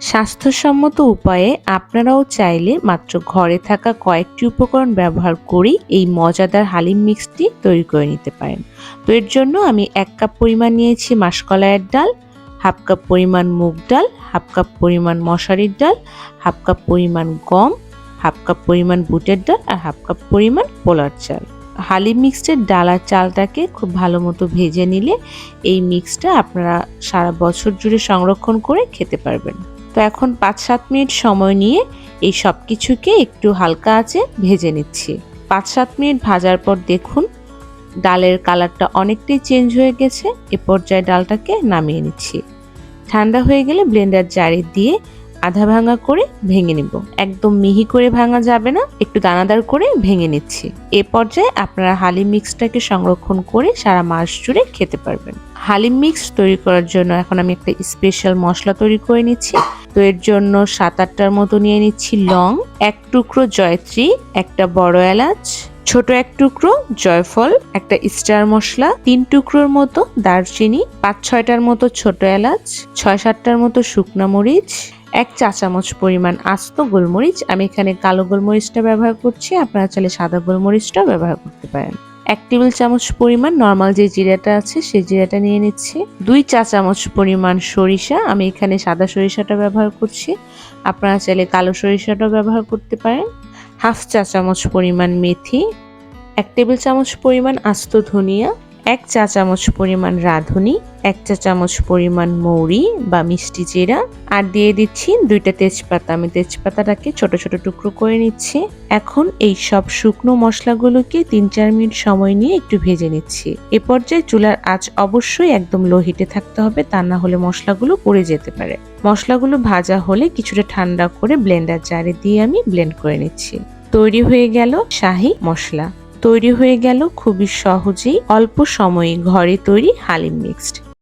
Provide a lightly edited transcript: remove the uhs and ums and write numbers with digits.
স্বাস্থ্যসম্মত উপায়ে আপনারাও চাইলে মাত্র ঘরে থাকা কয়েকটি উপকরণ ব্যবহার করেই এই মজাদার হালিম মিক্সটি তৈরি করে নিতে পারেন। তো এর জন্য আমি 1 কাপ পরিমাণ নিয়েছি মাসকলাইয়ের ডাল, হাফ কাপ পরিমাণ মুগ ডাল, হাফ কাপ পরিমাণ মশারির ডাল, হাফ কাপ পরিমাণ গম, হাফ কাপ পরিমাণ বুটের ডাল আর হাফ কাপ পরিমাণ পোলার চাল। হালিম মিক্সের ডাল আর চালটাকে খুব ভালো মতো ভেজে নিলে এই মিক্সটা আপনারা সারা বছর জুড়ে সংরক্ষণ করে খেতে পারবেন। তো এখন 5-7 মিনিট সময় নিয়ে এই সব কিছুকে একটু হালকা আঁচে ভেজে নিচ্ছি। 5-7 মিনিট ভাজার পর দেখুন ডালের কালারটা অনেকটাই চেঞ্জ হয়ে গেছে। এ পর্যায়ে ডালটাকে নামিয়ে নিচ্ছি। ঠান্ডা হয়ে গেলে ব্লেন্ডার জারে দিয়ে আধা ভাঙা করে ভেঙে নিব। একদম মিহি করে ভাঙা যাবে না, একটু দানাদার করে ভেঙে নিচ্ছি। এ পর্যায়ে আপনারা হালিম মিক্সটাকে সংরক্ষণ করে সারা মাস জুড়ে খেতে পারবেন। হালিম মিক্স তৈরি করার জন্য এখন আমি একটা স্পেশাল মশলা তৈরি করে নিচ্ছি। তো এর জন্য 7-8টার মতো নিয়ে নিচ্ছি লং, 1 টুকরো জয়ত্রী, একটা বড় এলাচ, ছোট 1 টুকরো জয়ফল, একটা স্টার মশলা, 3 টুকরোর মতো দারচিনি, 5-6টার মতো ছোট এলাচ, 6-7টার মতো শুকনা মরিচ, 1 চা চামচ পরিমাণ আস্ত গোলমরিচ। আমি এখানে কালো গোলমরিচটা ব্যবহার করছি, আপনারা চাইলে সাদা গোলমরিচটাও ব্যবহার করতে পারেন। 1 টেবিল চামচ পরিমাণ নর্মাল যে জিরাটা আছে সেই জিরাটা নিয়ে নিচ্ছি। 2 চা চামচ পরিমাণ সরিষা, আমি এখানে সাদা সরিষাটা ব্যবহার করছি, আপনারা চাইলে কালো সরিষাটাও ব্যবহার করতে পারেন। হাফ চা চামচ পরিমাণ মেথি, 1 টেবিল চামচ পরিমাণ আস্ত ধনিয়া, 1 চা চামচ পরিমাণ রাঁধুনি, 1 চা চামচ পরিমাণ মৌরি বা মিষ্টি জিরা, আর দিয়ে দিচ্ছি 2টা তেজপাতা। আমি তেজপাতাটাকে ছোট ছোট টুকরো করে নিচ্ছি। এখন এই সব শুকনো মশলাগুলোকে 3-4 মিনিট সময় নিয়ে একটু ভেজে নিচ্ছি। এ পর্যায়ে চুলার আঁচ অবশ্যই একদম লো হিটে থাকতে হবে, তা না হলে মশলাগুলো পুড়ে যেতে পারে। মশলাগুলো ভাজা হলে কিছুটা ঠান্ডা করে ব্লেন্ডার জারে দিয়ে আমি ব্লেন্ড করে নিচ্ছি। তৈরি হয়ে গেল শাহী মশলা। তৈরি হয়ে গেল খুবই সহজেই অল্প সময়ে ঘরে তৈরি হালিম মিক্সড।